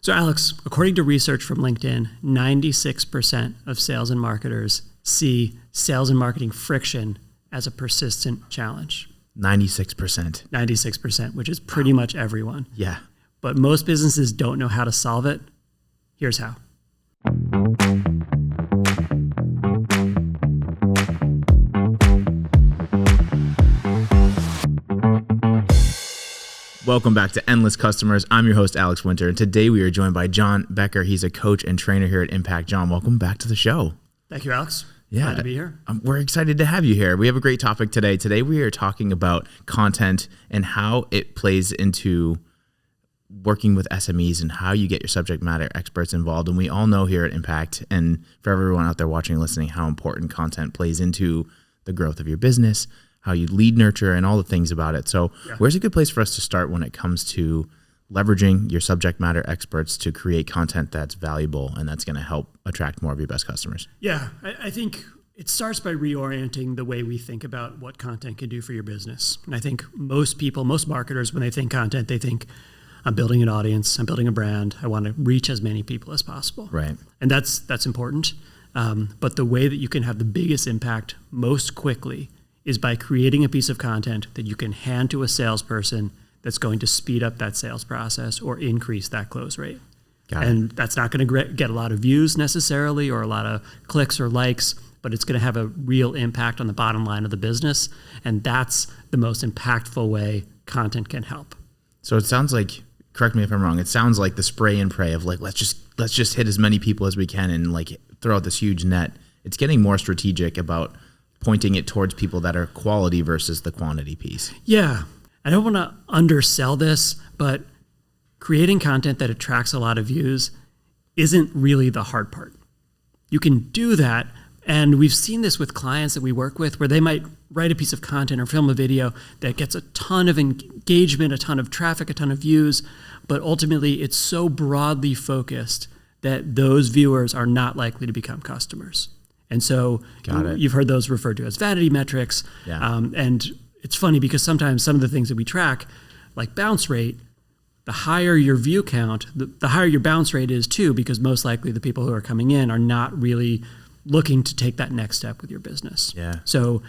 So Alex, according to research from LinkedIn, 96% of sales and marketers see sales and marketing friction as a persistent challenge. 96%. 96%, which is pretty much everyone. Yeah. But most businesses don't know how to solve it. Here's how. Welcome back to Endless Customers. I'm your host, Alex Winter, and today we are joined by John Becker. He's a coach and trainer here at Impact. John, welcome back to the show. Thank you, Alex. Yeah, glad to be here. We're excited to have you here. We have a great topic today. Today we are talking about content and how it plays into working with SMEs and how you get your subject matter experts involved. And we all know here at Impact, and for everyone out there watching and listening, how important content plays into the growth of your business, how you lead, nurture, and all the things about it. So where's a good place for us to start when it comes to leveraging your subject matter experts to create content that's valuable and that's going to help attract more of your best customers? Yeah, I think it starts by reorienting the way we think about what content can do for your business. And I think most people, most marketers, when they think content, they think, I'm building an audience, I'm building a brand, I want to reach as many people as possible. Right. And that's important. But the way that you can have the biggest impact most quickly is by creating a piece of content that you can hand to a salesperson that's going to speed up that sales process or increase that close rate. And that's not going to get a lot of views necessarily or a lot of clicks or likes, but it's going to have a real impact on the bottom line of the business. And that's the most impactful way content can help. So it sounds like, correct me if I'm wrong, it sounds like the spray and pray of like, let's just hit as many people as we can and like throw out this huge net. It's getting more strategic about pointing it towards people that are quality versus the quantity piece. Yeah. I don't want to undersell this, but creating content that attracts a lot of views isn't really the hard part. You can do that. And we've seen this with clients that we work with where they might write a piece of content or film a video that gets a ton of engagement, a ton of traffic, a ton of views, but ultimately it's so broadly focused that those viewers are not likely to become customers. And so you've heard those referred to as vanity metrics. Yeah. And it's funny because sometimes some of the things that we track, like bounce rate, the higher your view count, the higher your bounce rate is too, because most likely the people who are coming in are not really looking to take that next step with your business. Yeah. So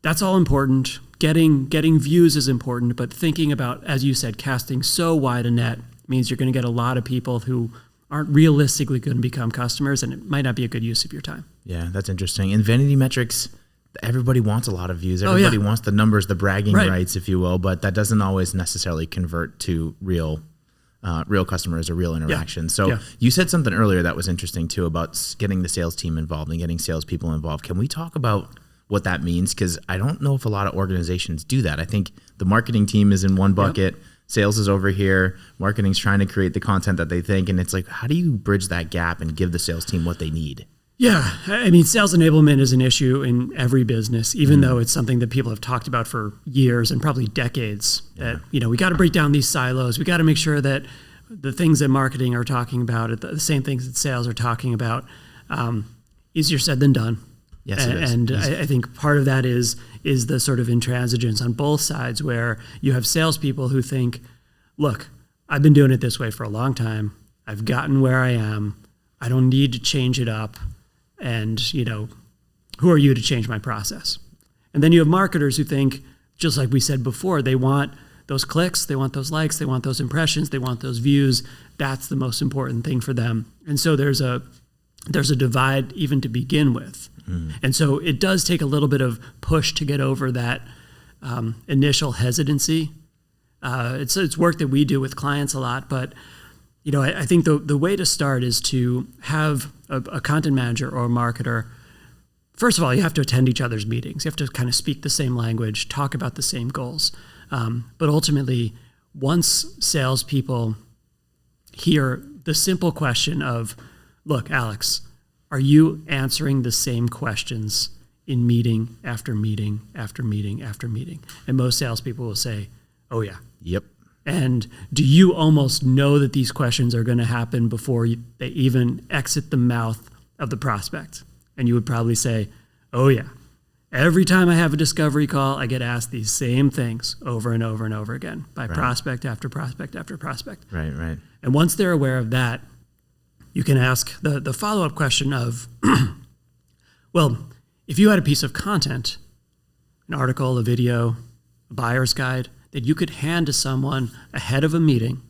that's all important. Getting views is important, but thinking about, as you said, casting so wide a net means you're going to get a lot of people who aren't realistically going to become customers, and it might not be a good use of your time. Yeah, that's interesting. And vanity metrics, everybody wants a lot of views. Everybody wants the numbers, the bragging rights, if you will, but that doesn't always necessarily convert to real customers or real interaction. So you said something earlier that was interesting too about getting the sales team involved and getting salespeople involved. Can we talk about what that means? Because I don't know if a lot of organizations do that. I think the marketing team is in one bucket. Sales is over here. Marketing's trying to create the content that they think. And it's like, how do you bridge that gap and give the sales team what they need? Yeah. I mean, sales enablement is an issue in every business, even though it's something that people have talked about for years and probably decades. That, we got to break down these silos. We got to make sure that the things that marketing are talking about are the same things that sales are talking about. Easier said than done. Yes, it is. And I think part of that is the sort of intransigence on both sides where you have salespeople who think, look, I've been doing it this way for a long time. I've gotten where I am. I don't need to change it up. And, who are you to change my process? And then you have marketers who think, just like we said before, they want those clicks, they want those likes, they want those impressions, they want those views. That's the most important thing for them. And so there's a divide even to begin with. And so it does take a little bit of push to get over that initial hesitancy. It's work that we do with clients a lot, but I think the way to start is to have a content manager or a marketer. First of all, you have to attend each other's meetings. You have to kind of speak the same language, talk about the same goals. But ultimately, once salespeople hear the simple question of, look, Alex, are you answering the same questions in meeting after meeting after meeting after meeting? And most salespeople will say, oh yeah. Yep. And do you almost know that these questions are going to happen before they even exit the mouth of the prospect? And you would probably say, oh yeah. Every time I have a discovery call, I get asked these same things over and over and over again by prospect after prospect after prospect. Right. And once they're aware of that, you can ask the follow-up question of, well, if you had a piece of content, an article, a video, a buyer's guide, that you could hand to someone ahead of a meeting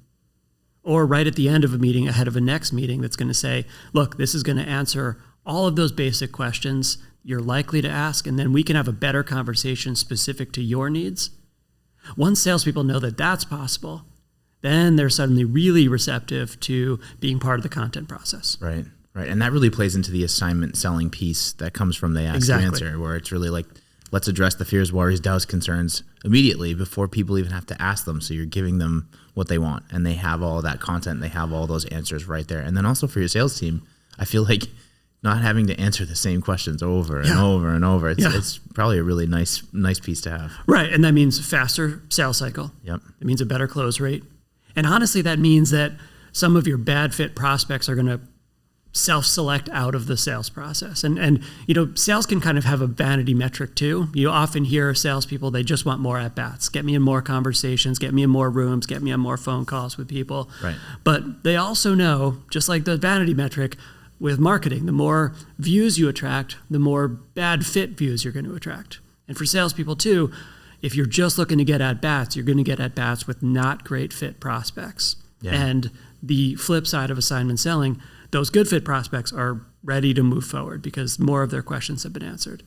or right at the end of a meeting, ahead of a next meeting, that's going to say, look, this is going to answer all of those basic questions you're likely to ask, and then we can have a better conversation specific to your needs. Once salespeople know that that's possible, then they're suddenly really receptive to being part of the content process. Right. And that really plays into the assignment selling piece that comes from the ask and answer, where it's really like, let's address the fears, worries, doubts, concerns immediately before people even have to ask them. So you're giving them what they want, and they have all that content, they have all those answers right there. And then also for your sales team, I feel like not having to answer the same questions over and over and over. It's probably a really nice piece to have. Right. And that means faster sales cycle. Yep. It means a better close rate. And honestly, that means that some of your bad fit prospects are going to self-select out of the sales process. And sales can kind of have a vanity metric too. You often hear salespeople, they just want more at-bats. Get me in more conversations, get me in more rooms, get me on more phone calls with people. Right. But they also know, just like the vanity metric, with marketing, the more views you attract, the more bad fit views you're going to attract. And for salespeople too, if you're just looking to get at-bats, you're going to get at-bats with not great fit prospects. Yeah. And the flip side of assignment selling, those good fit prospects are ready to move forward because more of their questions have been answered.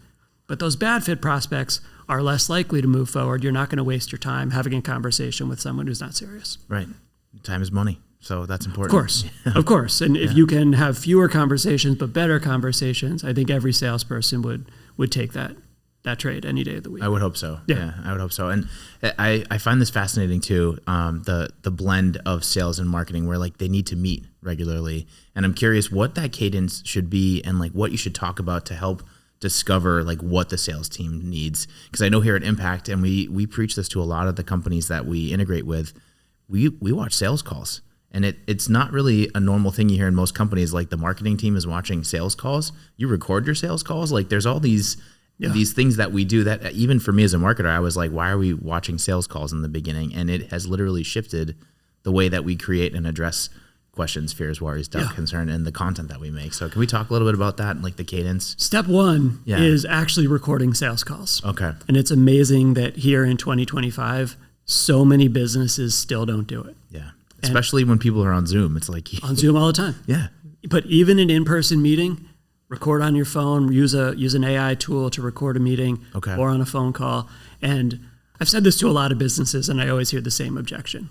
But those bad fit prospects are less likely to move forward. You're not going to waste your time having a conversation with someone who's not serious. Right. Time is money. So that's important. Of course. And if you can have fewer conversations but better conversations, I think every salesperson would take that trade any day of the week. I would hope so. Yeah, I would hope so. And I find this fascinating too, the blend of sales and marketing where like they need to meet regularly. And I'm curious what that cadence should be and like what you should talk about to help discover like what the sales team needs. Because I know here at Impact, and we preach this to a lot of the companies that we integrate with, we watch sales calls. And it's not really a normal thing you hear in most companies. Like the marketing team is watching sales calls. You record your sales calls. Like there's all these things that we do that even for me as a marketer, I was like, why are we watching sales calls in the beginning? And it has literally shifted the way that we create and address questions, fears, worries, doubt, concern, and the content that we make. So can we talk a little bit about that and like the cadence? Step one is actually recording sales calls. Okay. And it's amazing that here in 2025, so many businesses still don't do it. Yeah. Especially when people are on Zoom. It's like on Zoom all the time. Yeah. But even an in-person meeting, record on your phone, use an AI tool to record a meeting or on a phone call. And I've said this to a lot of businesses, and I always hear the same objection.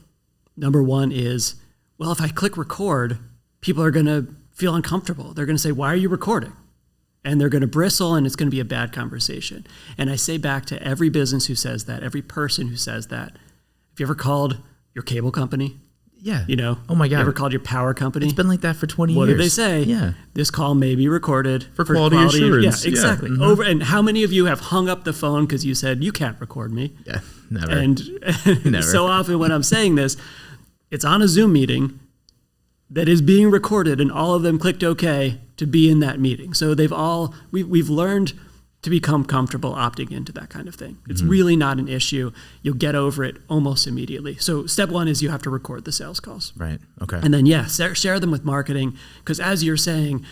Number one is, well, if I click record, people are going to feel uncomfortable. They're going to say, why are you recording? And they're going to bristle, and it's going to be a bad conversation. And I say back to every business who says that, every person who says that, have you ever called your cable company? Yeah. Oh my God. You ever called your power company? It's been like that for 20 years. What do they say? Yeah. This call may be recorded for quality assurance. Yeah, exactly. Yeah. Mm-hmm. And how many of you have hung up the phone because you said, you can't record me? Yeah, never. And never. So often when I'm saying this, it's on a Zoom meeting that is being recorded, and all of them clicked OK to be in that meeting. So we've learned to become comfortable opting into that kind of thing. It's really not an issue. You'll get over it almost immediately. So step one is you have to record the sales calls. Right. Okay. And then share them with marketing, because as you're saying,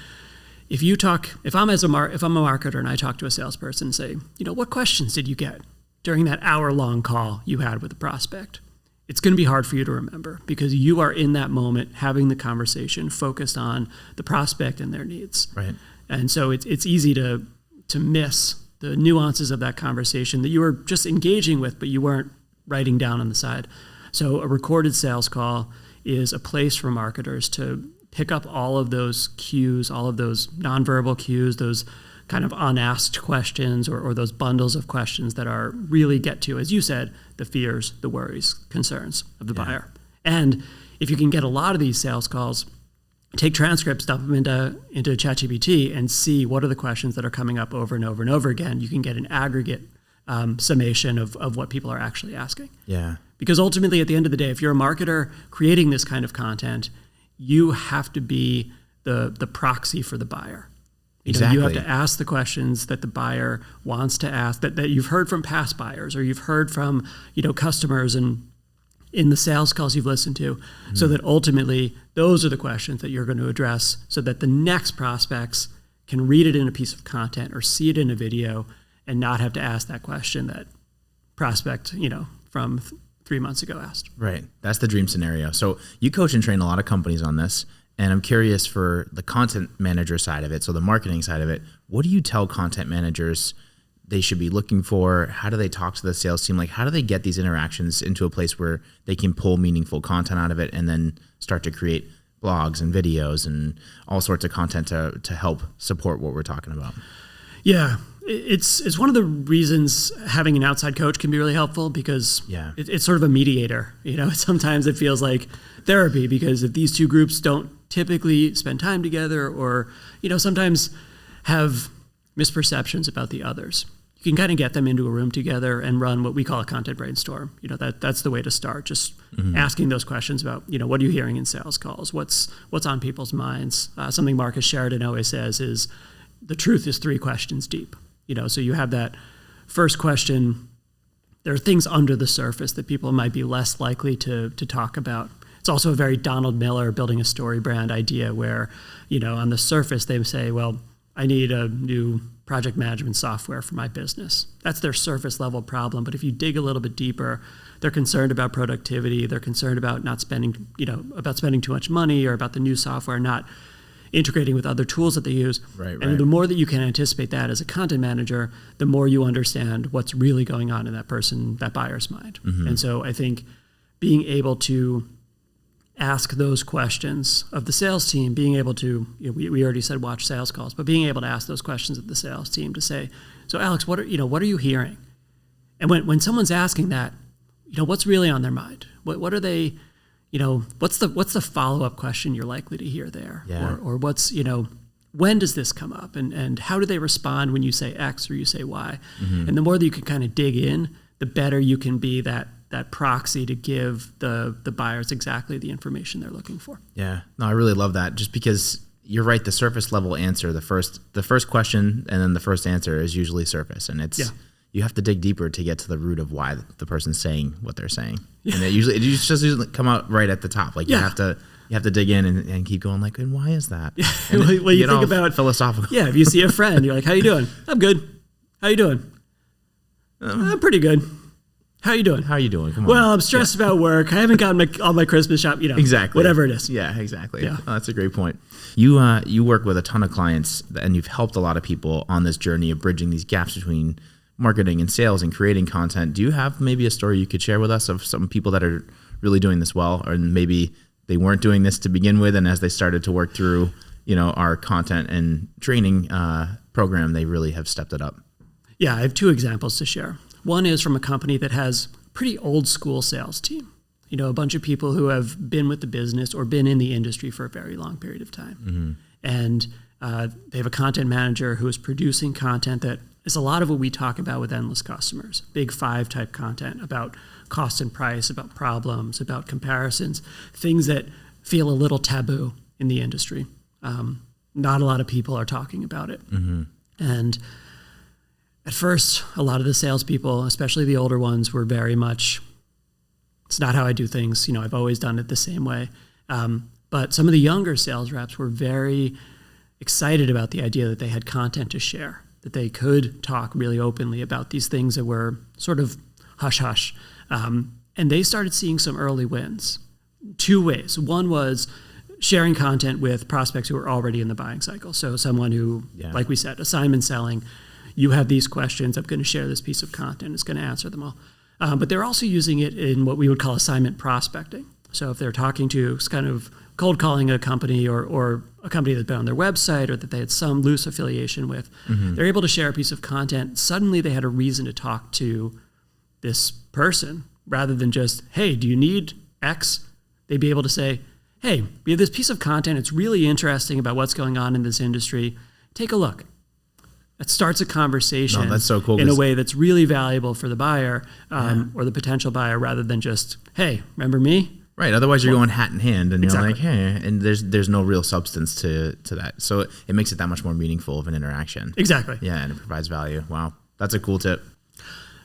if I'm a marketer and I talk to a salesperson and say, what questions did you get during that hour-long call you had with a prospect? It's going to be hard for you to remember because you are in that moment having the conversation focused on the prospect and their needs. Right. And so it's easy to miss the nuances of that conversation that you were just engaging with, but you weren't writing down on the side. So a recorded sales call is a place for marketers to pick up all of those cues, all of those nonverbal cues, those kind of unasked questions or those bundles of questions that are really get to, as you said, the fears, the worries, concerns of the buyer. And if you can get a lot of these sales calls, take transcripts, dump them into ChatGPT and see what are the questions that are coming up over and over and over again. You can get an aggregate summation of what people are actually asking. Yeah. Because ultimately, at the end of the day, if you're a marketer creating this kind of content, you have to be the proxy for the buyer. Exactly. You have to ask the questions that the buyer wants to ask, that you've heard from past buyers or you've heard from customers, and in the sales calls you've listened to, so that ultimately those are the questions that you're going to address, so that the next prospects can read it in a piece of content or see it in a video and not have to ask that question that prospect, from 3 months ago asked. Right. That's the dream scenario. So you coach and train a lot of companies on this, and I'm curious for the content manager side of it, so the marketing side of it, what do you tell content managers they should be looking for? How do they talk to the sales team? Like, how do they get these interactions into a place where they can pull meaningful content out of it and then start to create blogs and videos and all sorts of content to help support what we're talking about? Yeah, it's one of the reasons having an outside coach can be really helpful, because it's sort of a mediator. Sometimes it feels like therapy, because if these two groups don't typically spend time together, or sometimes have misperceptions about the others, you can kind of get them into a room together and run what we call a content brainstorm. That's the way to start. Just asking those questions about, what are you hearing in sales calls? What's on people's minds? Something Marcus Sheridan always says is, the truth is 3 questions deep. So you have that first question. There are things under the surface that people might be less likely to talk about. It's also a very Donald Miller building a story brand idea where, on the surface they say, well, I need a new project management software for my business. That's their surface level problem. But if you dig a little bit deeper, they're concerned about productivity. They're concerned about not spending, about spending too much money, or about the new software not integrating with other tools that they use. Right. And the more that you can anticipate that as a content manager, the more you understand what's really going on in that buyer's mind. And so I think being able to ask those questions of the sales team, being able to, we already said watch sales calls, but being able to ask those questions of the sales team to say, so Alex, what are you hearing? And when someone's asking that, what's really on their mind? What are they, what's the follow-up question you're likely to hear there? Yeah. Or what's, when does this come up? And how do they respond when you say X or you say Y? And the more that you can kind of dig in, the better you can be that proxy to give the buyers exactly the information they're looking for. Yeah. No, I really love that, just because you're right. The surface level answer, the first question and then the first answer is usually surface. And you have to dig deeper to get to the root of why the person's saying what they're saying. Yeah. And it just doesn't come out right at the top. Like you have to dig in and keep going, like, and why is that? Yeah. Well, you think about philosophical. Yeah. If you see a friend, you're like, how you doing? I'm good. How you doing? I'm pretty good. How you doing? How you doing? Come on. Well, I'm stressed about work. I haven't gotten all my Christmas shop, exactly. Whatever it is. Yeah, exactly. Yeah. Oh, that's a great point. You work with a ton of clients, and you've helped a lot of people on this journey of bridging these gaps between marketing and sales and creating content. Do you have maybe a story you could share with us of some people that are really doing this well, or maybe they weren't doing this to begin with, and as they started to work through, our content and training program, they really have stepped it up? Yeah, I have 2 examples to share. One is from a company that has a pretty old school sales team. A bunch of people who have been with the business or been in the industry for a very long period of time. And they have a content manager who is producing content that is a lot of what we talk about with endless customers. Big 5 type content about cost and price, about problems, about comparisons, things that feel a little taboo in the industry. Not a lot of people are talking about it. And at first, a lot of the salespeople, especially the older ones, were very much, it's not how I do things. I've always done it the same way. But some of the younger sales reps were very excited about the idea that they had content to share, that they could talk really openly about these things that were sort of hush-hush. And they started seeing some early wins. 2 ways. One was sharing content with prospects who were already in the buying cycle. So someone who, like we said, assignment selling, you have these questions, I'm going to share this piece of content, it's going to answer them all. But they're also using it in what we would call assignment prospecting. So if they're talking to, kind of cold calling a company or a company that's been on their website or that they had some loose affiliation with, they're able to share a piece of content. Suddenly they had a reason to talk to this person rather than just, hey, do you need X? They'd be able to say, hey, we have this piece of content. It's really interesting about what's going on in this industry. Take a look. It starts a conversation that's so cool, in a way that's really valuable for the buyer or the potential buyer, rather than just, hey, remember me? Right. Otherwise, you're going hat in hand, and you're like, hey, and there's no real substance to that. So it makes it that much more meaningful of an interaction. Exactly. Yeah, and it provides value. Wow, that's a cool tip.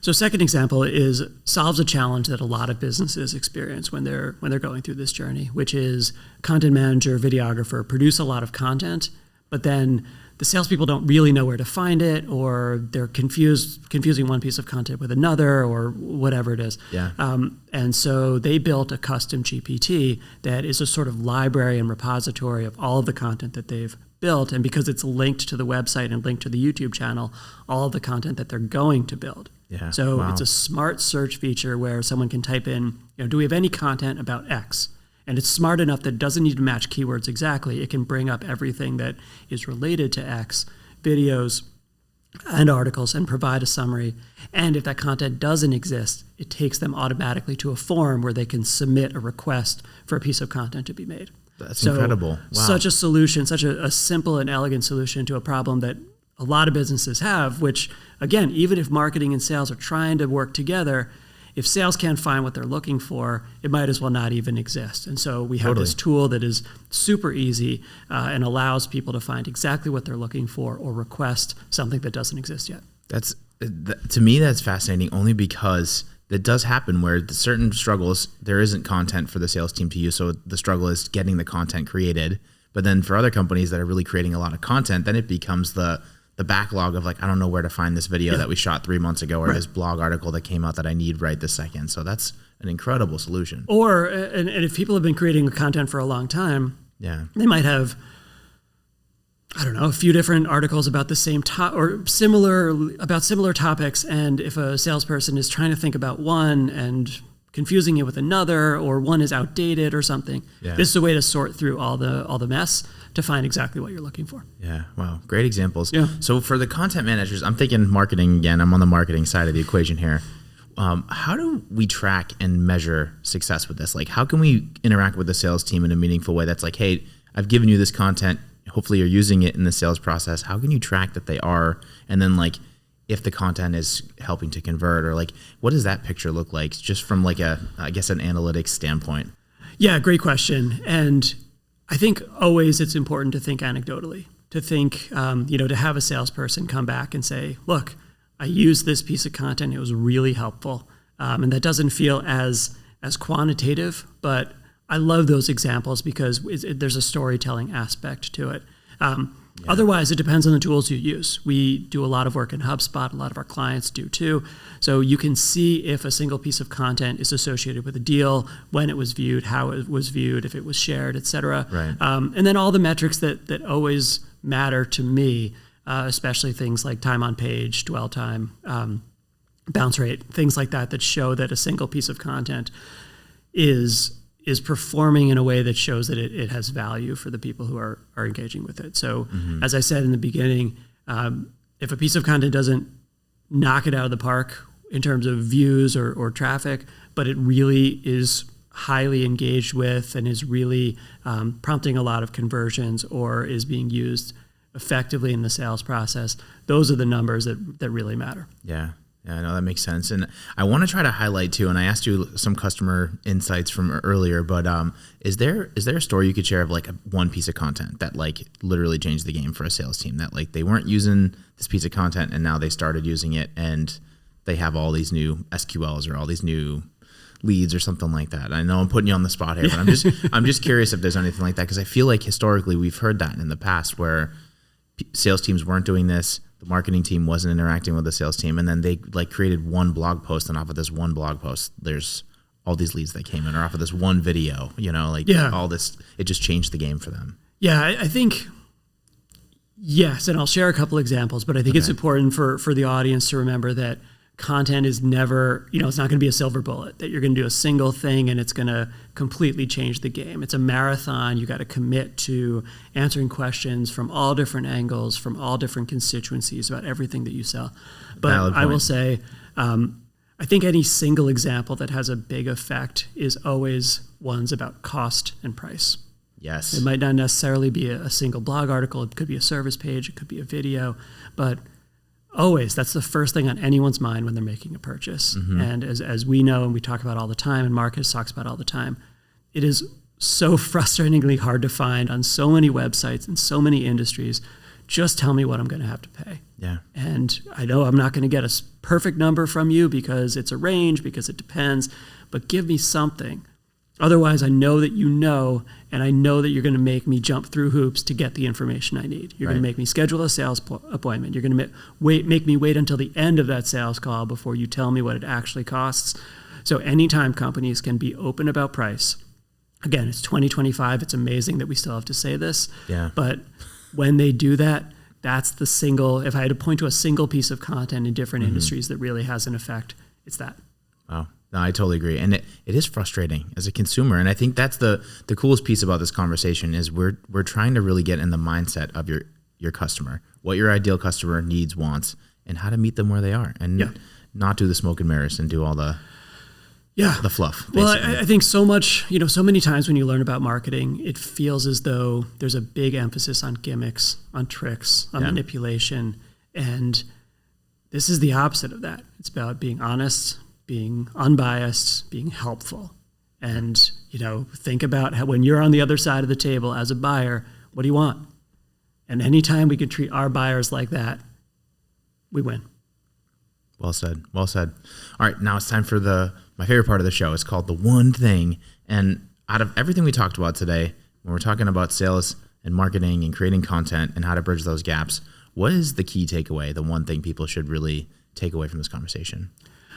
So second example is solves a challenge that a lot of businesses experience when they're going through this journey, which is content manager, videographer, produce a lot of content, but then the salespeople don't really know where to find it, or they're confusing one piece of content with another, or whatever it is. Yeah. And so they built a custom GPT that is a sort of library and repository of all of the content that they've built. And because it's linked to the website and linked to the YouTube channel, all of the content that they're going to build. Yeah. So wow. It's a smart search feature where someone can type in, do we have any content about X? And it's smart enough that it doesn't need to match keywords exactly. It can bring up everything that is related to X, videos and articles, and provide a summary. And if that content doesn't exist, it takes them automatically to a form where they can submit a request for a piece of content to be made. That's incredible. Wow. Such a solution, such a simple and elegant solution to a problem that a lot of businesses have, which, again, even if marketing and sales are trying to work together, if sales can't find what they're looking for, it might as well not even exist. And so we have this tool that is super easy and allows people to find exactly what they're looking for or request something that doesn't exist yet. To me, that's fascinating only because it does happen where certain struggles, there isn't content for the sales team to use. So the struggle is getting the content created. But then for other companies that are really creating a lot of content, then it becomes the backlog of like, I don't know where to find this video that we shot 3 months ago, or this blog article that came out that I need right this second. So that's an incredible solution. Or, and if people have been creating content for a long time, they might have, I don't know, a few different articles about the same or similar topics. And if a salesperson is trying to think about one and confusing it with another, or one is outdated or something, this is a way to sort through all the mess to find exactly what you're looking for. Yeah, wow, great examples. Yeah. So for the content managers, I'm thinking marketing again. I'm on the marketing side of the equation here. How do we track and measure success with this? Like, how can we interact with the sales team in a meaningful way that's like, hey, I've given you this content. Hopefully you're using it in the sales process. How can you track that they are? And then like, if the content is helping to convert, or like, what does that picture look like just from like an analytics standpoint? Yeah, great question. And I think always it's important to think anecdotally, to think, to have a salesperson come back and say, look, I used this piece of content. It was really helpful. And that doesn't feel as quantitative, but I love those examples because there's a storytelling aspect to it. Otherwise, it depends on the tools you use. We do a lot of work in HubSpot. A lot of our clients do too. So you can see if a single piece of content is associated with a deal, when it was viewed, how it was viewed, if it was shared, et cetera. Right. And then all the metrics that always matter to me, especially things like time on page, dwell time, bounce rate, things like that show that a single piece of content is performing in a way that shows that it has value for the people who are engaging with it. So as I said in the beginning, if a piece of content doesn't knock it out of the park in terms of views or traffic, but it really is highly engaged with and is really prompting a lot of conversions or is being used effectively in the sales process, those are the numbers that really matter. Yeah. Yeah, I know that makes sense. And I want to try to highlight too, and I asked you some customer insights from earlier, but is there a story you could share of like one piece of content that like literally changed the game for a sales team, that like they weren't using this piece of content and now they started using it and they have all these new SQLs or all these new leads or something like that? I know I'm putting you on the spot here, but I'm just curious if there's anything like that, because I feel like historically we've heard that in the past where sales teams weren't doing this. The marketing team wasn't interacting with the sales team, and then they like created one blog post, and off of this one blog post, there's all these leads that came in, or off of this one video, all this, it just changed the game for them. Yeah, I think, yes, and I'll share a couple examples, but I think it's important for the audience to remember that content is never, it's not going to be a silver bullet, that you're going to do a single thing and it's going to completely change the game. It's a marathon. You got to commit to answering questions from all different angles, from all different constituencies about everything that you sell. But I will say, I think any single example that has a big effect is always ones about cost and price. Yes. It might not necessarily be a single blog article. It could be a service page. It could be a video, but always, that's the first thing on anyone's mind when they're making a purchase. Mm-hmm. And as we know and we talk about all the time, and Marcus talks about all the time, it is so frustratingly hard to find on so many websites and so many industries just tell me what I'm going to have to pay. Yeah. And I know I'm not going to get a perfect number from you because it's a range, because it depends, but give me something. Otherwise, I know that you know, and I know that you're going to make me jump through hoops to get the information I need. You're going to make me schedule a sales appointment. You're going to make me wait until the end of that sales call before you tell me what it actually costs. So anytime companies can be open about price, again, it's 2025. It's amazing that we still have to say this. Yeah. But when they do that, that's the single, if I had to point to a single piece of content in different industries that really has an effect, it's that. Wow. No, I totally agree. And it is frustrating as a consumer. And I think that's the coolest piece about this conversation is we're trying to really get in the mindset of your customer, what your ideal customer needs, wants, and how to meet them where they are, and not do the smoke and mirrors and do all the fluff. Basically. Well, I think so much, so many times when you learn about marketing, it feels as though there's a big emphasis on gimmicks, on tricks, on manipulation. And this is the opposite of that. It's about being honest, being unbiased, being helpful. And, think about how when you're on the other side of the table as a buyer, what do you want? And anytime we can treat our buyers like that, we win. Well said. Well said. All right, now it's time for my favorite part of the show. It's called The One Thing. And out of everything we talked about today, when we're talking about sales and marketing and creating content and how to bridge those gaps, what is the key takeaway, the one thing people should really take away from this conversation?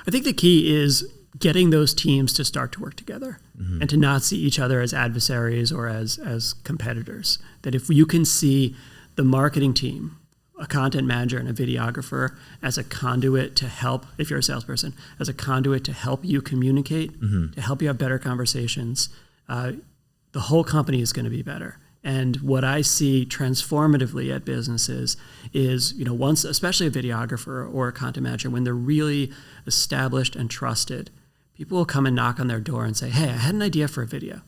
I think the key is getting those teams to start to work together and to not see each other as adversaries or as competitors. That if you can see the marketing team, a content manager and a videographer as a conduit to help, if you're a salesperson, as a conduit to help you communicate, to help you have better conversations, the whole company is going to be better. And what I see transformatively at businesses is, once, especially a videographer or a content manager, when they're really established and trusted, people will come and knock on their door and say, hey, I had an idea for a video.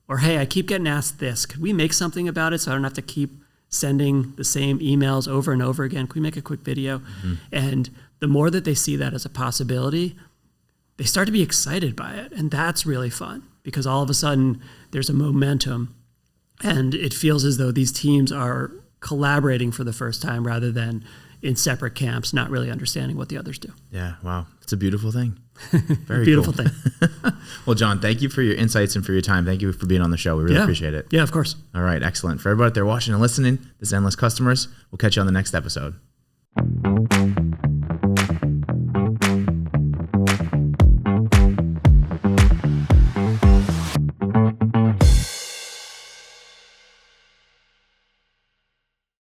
Or, hey, I keep getting asked this. Could we make something about it so I don't have to keep sending the same emails over and over again? Can we make a quick video? And the more that they see that as a possibility, they start to be excited by it. And that's really fun because all of a sudden there's a momentum and it feels as though these teams are collaborating for the first time rather than in separate camps, not really understanding what the others do. Yeah, wow. It's a beautiful thing. Very beautiful cool. thing. Well, John, thank you for your insights and for your time. Thank you for being on the show. We really appreciate it. Yeah, of course. All right, excellent. For everybody out there watching and listening, this is Endless Customers. We'll catch you on the next episode.